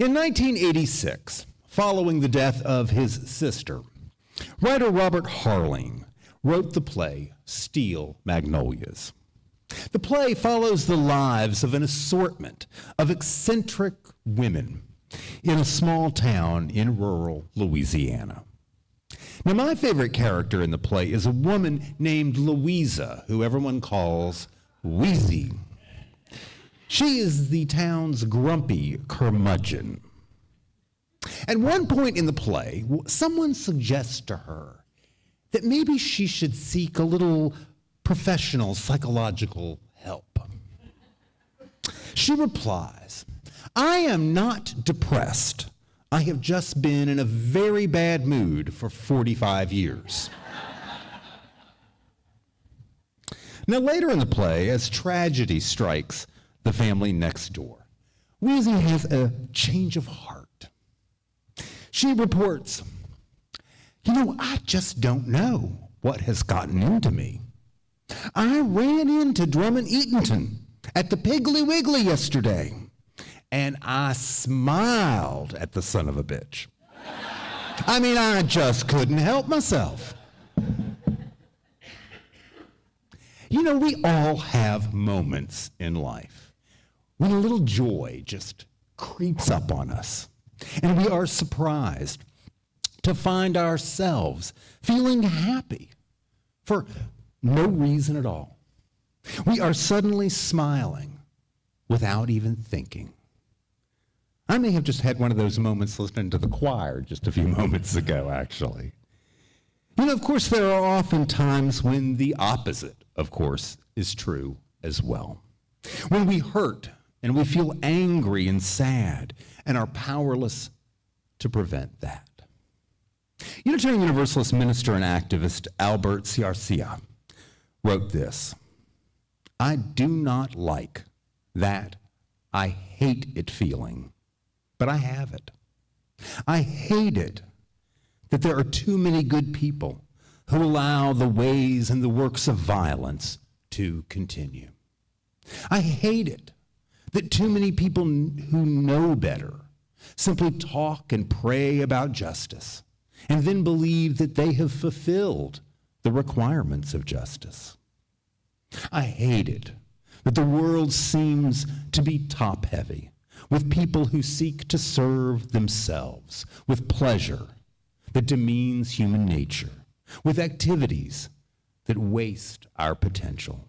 In 1986, following the death of his sister, writer Robert Harling wrote the play Steel Magnolias. The play follows the lives of an assortment of eccentric women in a small town in rural Louisiana. Now, my favorite character in the play is a woman named Louisa, who everyone calls Wheezy. She is the town's grumpy curmudgeon. At one point in the play, someone suggests to her that maybe she should seek a little professional psychological help. She replies, "I am not depressed. I have just been in a very bad mood for 45 years. Now, later in the play, as tragedy strikes the family next door, Wheezy has a change of heart. She reports, I just don't know what has gotten into me. I ran into Drummond Eatonton at the Piggly Wiggly yesterday, and I smiled at the son of a bitch. I just couldn't help myself." We all have moments in life when a little joy just creeps up on us, and we are surprised to find ourselves feeling happy for no reason at all. We are suddenly smiling without even thinking. I may have just had one of those moments listening to the choir just a few moments ago, actually. Of course, there are often times when the opposite, of course, is true as well. When we hurt and we feel angry and sad and are powerless to prevent that. Unitarian Universalist minister and activist Albert Ciarcia wrote this: "I do not like that I hate it feeling, but I have it. I hate it that there are too many good people who allow the ways and the works of violence to continue. I hate it that too many people who know better simply talk and pray about justice and then believe that they have fulfilled the requirements of justice. I hate it that the world seems to be top-heavy with people who seek to serve themselves with pleasure that demeans human nature, with activities that waste our potential.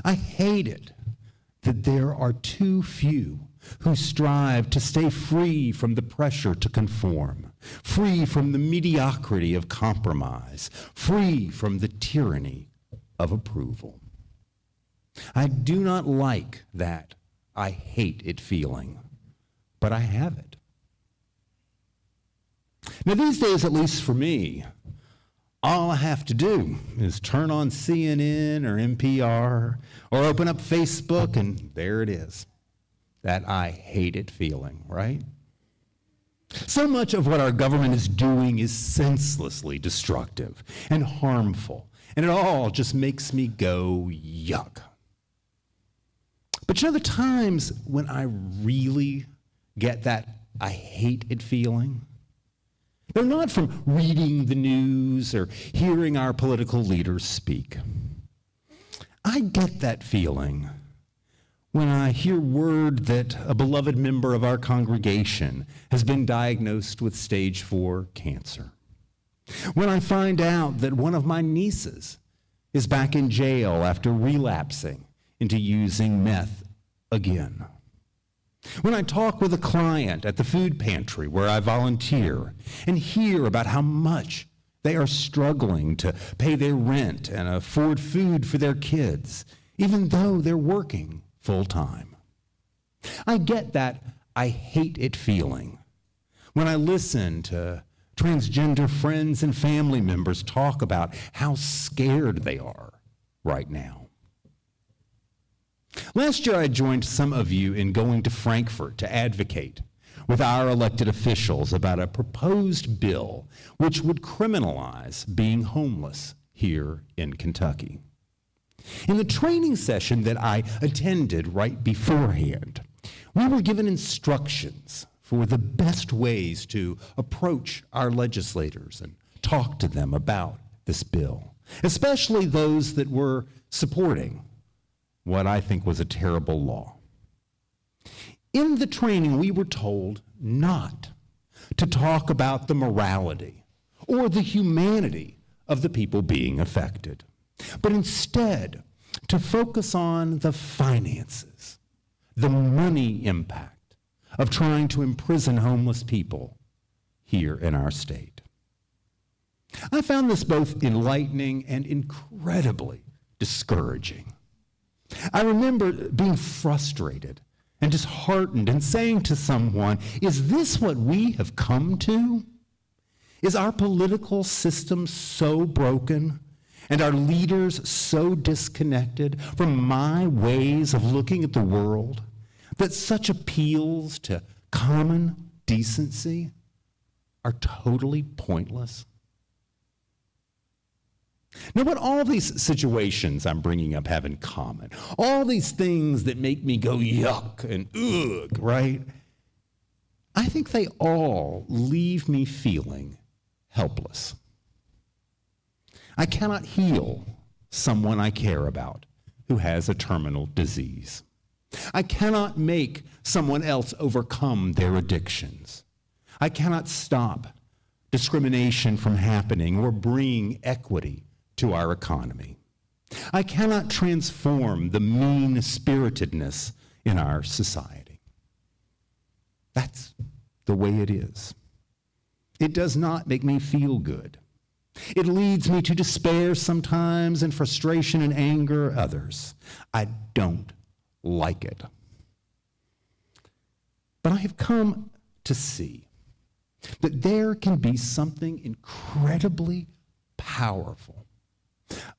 I hate it that there are too few who strive to stay free from the pressure to conform, free from the mediocrity of compromise, free from the tyranny of approval. I do not like that I hate it feeling, but I have it." Now, these days, at least for me, all I have to do is turn on CNN or NPR or open up Facebook, and there it is. That I hate it feeling, right? So much of what our government is doing is senselessly destructive and harmful, and it all just makes me go, yuck. But the times when I really get that I hate it feeling, they're not from reading the news or hearing our political leaders speak. I get that feeling when I hear word that a beloved member of our congregation has been diagnosed with stage 4 cancer. When I find out that one of my nieces is back in jail after relapsing into using meth again. When I talk with a client at the food pantry where I volunteer and hear about how much they are struggling to pay their rent and afford food for their kids, even though they're working full time. I get that I hate it feeling when I listen to transgender friends and family members talk about how scared they are right now. Last year, I joined some of you in going to Frankfurt to advocate with our elected officials about a proposed bill which would criminalize being homeless here in Kentucky. In the training session that I attended right beforehand, we were given instructions for the best ways to approach our legislators and talk to them about this bill, especially those that were supporting what I think was a terrible law. In the training, we were told not to talk about the morality or the humanity of the people being affected, but instead to focus on the finances, the money impact of trying to imprison homeless people here in our state. I found this both enlightening and incredibly discouraging. I remember being frustrated and disheartened and saying to someone, is this what we have come to? Is our political system so broken and our leaders so disconnected from my ways of looking at the world that such appeals to common decency are totally pointless? Now, what all these situations I'm bringing up have in common, all these things that make me go yuck and ugh, right? I think they all leave me feeling helpless. I cannot heal someone I care about who has a terminal disease. I cannot make someone else overcome their addictions. I cannot stop discrimination from happening or bring equity to our economy. I cannot transform the mean-spiritedness in our society. That's the way it is. It does not make me feel good. It leads me to despair sometimes and frustration and anger others. I don't like it. But I have come to see that there can be something incredibly powerful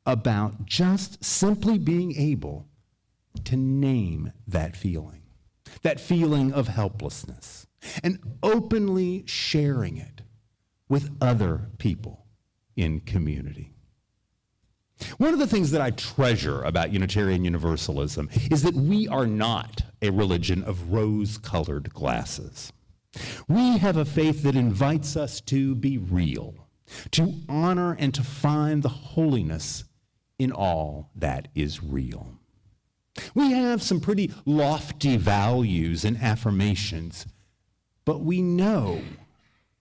about just simply being able to name that feeling of helplessness, and openly sharing it with other people in community. One of the things that I treasure about Unitarian Universalism is that we are not a religion of rose-colored glasses. We have a faith that invites us to be real, to honor and to find the holiness in all that is real. We have some pretty lofty values and affirmations, but we know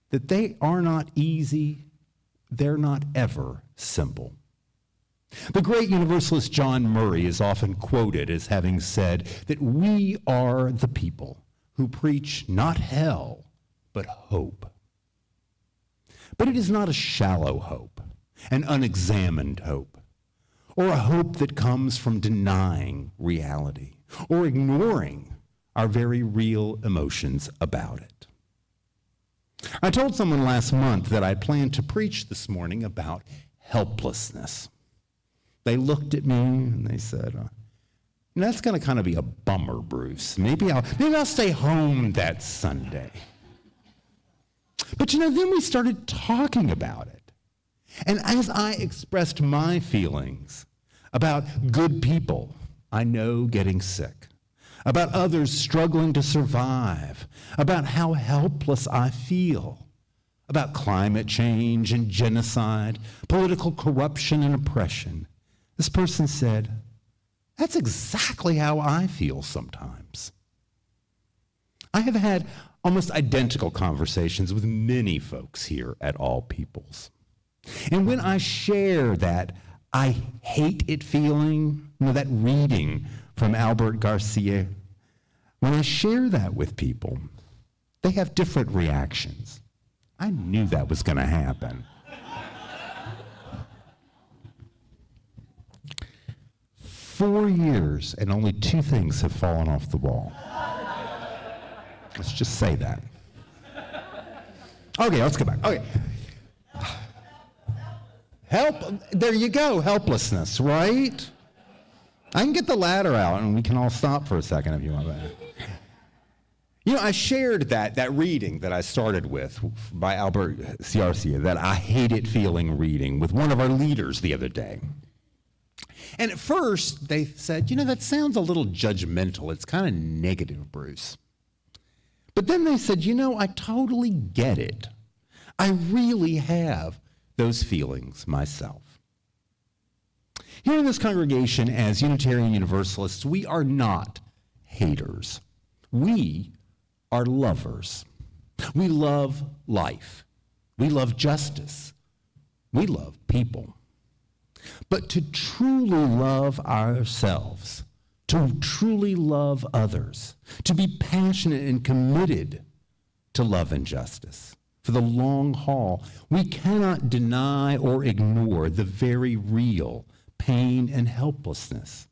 that they are not easy, they're not ever simple. The great Universalist John Murray is often quoted as having said that we are the people who preach not hell, but hope. But it is not a shallow hope, an unexamined hope, or a hope that comes from denying reality or ignoring our very real emotions about it. I told someone last month that I planned to preach this morning about helplessness. They looked at me and they said, that's going to kind of be a bummer, Bruce. Maybe I'll stay home that Sunday. But then we started talking about it. And as I expressed my feelings about good people I know getting sick, about others struggling to survive, about how helpless I feel, about climate change and genocide, political corruption and oppression, this person said, that's exactly how I feel sometimes. I have had almost identical conversations with many folks here at All Peoples. And when I share that I hate it feeling, that reading from Albert Garcia, when I share that with people, they have different reactions. I knew that was going to happen. 4 years and only 2 things have fallen off the wall. Let's just say that. Okay, let's go back. Okay. There you go, helplessness, right? I can get the ladder out and we can all stop for a second if you want that. I shared that reading that I started with by Albert Garcia, that I hate it feeling reading, with one of our leaders the other day. And at first they said, that sounds a little judgmental. It's kind of negative, Bruce. But then they said, I totally get it. I really have those feelings myself. Here in this congregation, as Unitarian Universalists, we are not haters. We are lovers. We love life. We love justice. We love people. But to truly love ourselves, to truly love others, to be passionate and committed to love and justice for the long haul, we cannot deny or ignore the very real pain and helplessness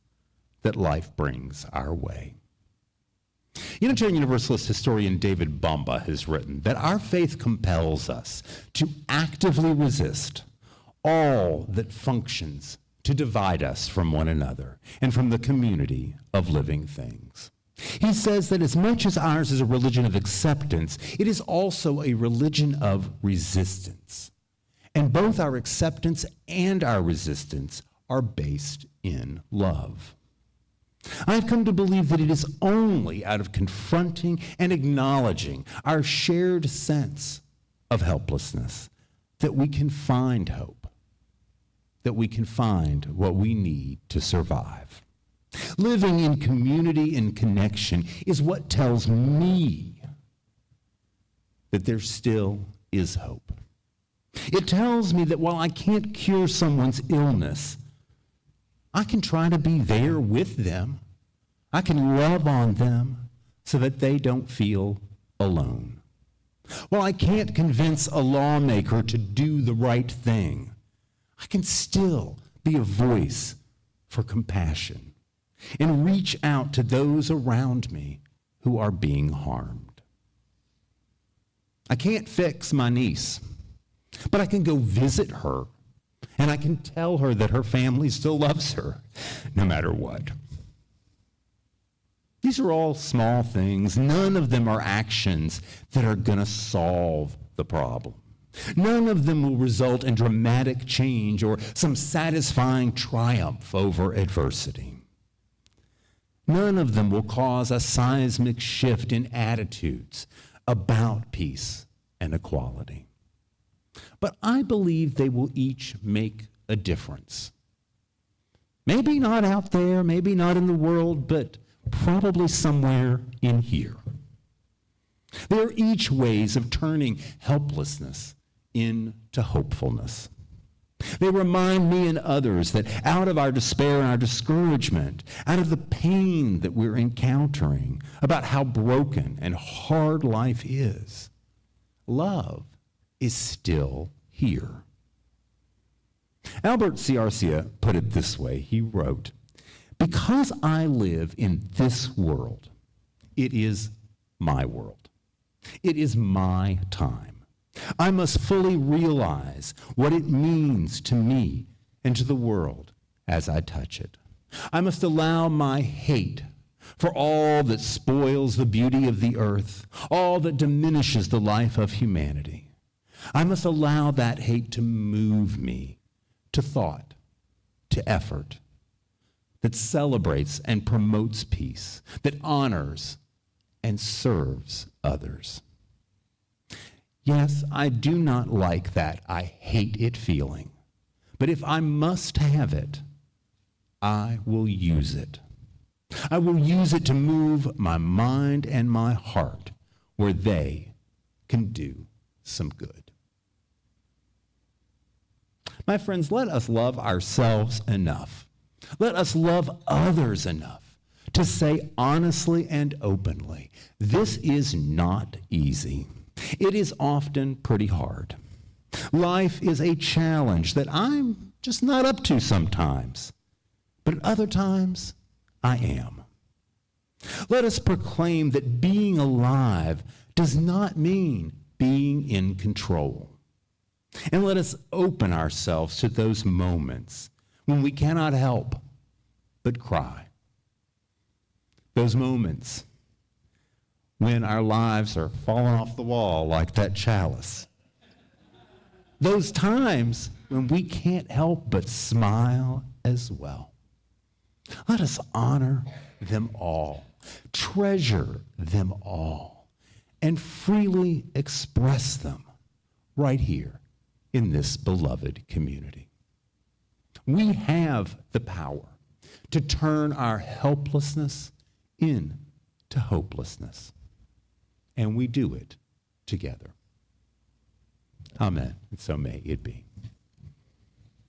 that life brings our way. Unitarian Universalist historian David Bumba has written that our faith compels us to actively resist all that functions to divide us from one another and from the community of living things. He says that as much as ours is a religion of acceptance, it is also a religion of resistance. And both our acceptance and our resistance are based in love. I've come to believe that it is only out of confronting and acknowledging our shared sense of helplessness that we can find hope, that we can find what we need to survive. Living in community and connection is what tells me that there still is hope. It tells me that while I can't cure someone's illness, I can try to be there with them. I can love on them so that they don't feel alone. While I can't convince a lawmaker to do the right thing, I can still be a voice for compassion and reach out to those around me who are being harmed. I can't fix my niece, but I can go visit her, and I can tell her that her family still loves her, no matter what. These are all small things. None of them are actions that are going to solve the problem. None of them will result in dramatic change or some satisfying triumph over adversity. None of them will cause a seismic shift in attitudes about peace and equality. But I believe they will each make a difference. Maybe not out there, maybe not in the world, but probably somewhere in here. They are each ways of turning helplessness into hopefulness. They remind me and others that out of our despair and our discouragement, out of the pain that we're encountering, about how broken and hard life is, love is still here. Albert C. Arcia put it this way. He wrote, "Because I live in this world, it is my world. It is my time. I must fully realize what it means to me and to the world as I touch it. I must allow my hate for all that spoils the beauty of the earth, all that diminishes the life of humanity. I must allow that hate to move me to thought, to effort, that celebrates and promotes peace, that honors and serves others. Yes, I do not like that I hate it feeling, but if I must have it, I will use it. I will use it to move my mind and my heart where they can do some good." My friends, let us love ourselves enough. Let us love others enough to say honestly and openly, this is not easy. It is often pretty hard. Life is a challenge that I'm just not up to sometimes, but at other times, I am. Let us proclaim that being alive does not mean being in control. And let us open ourselves to those moments when we cannot help but cry. Those moments when our lives are falling off the wall like that chalice. Those times when we can't help but smile as well. Let us honor them all, treasure them all, and freely express them right here in this beloved community. We have the power to turn our helplessness into hopelessness, and we do it together. Amen, and so may it be.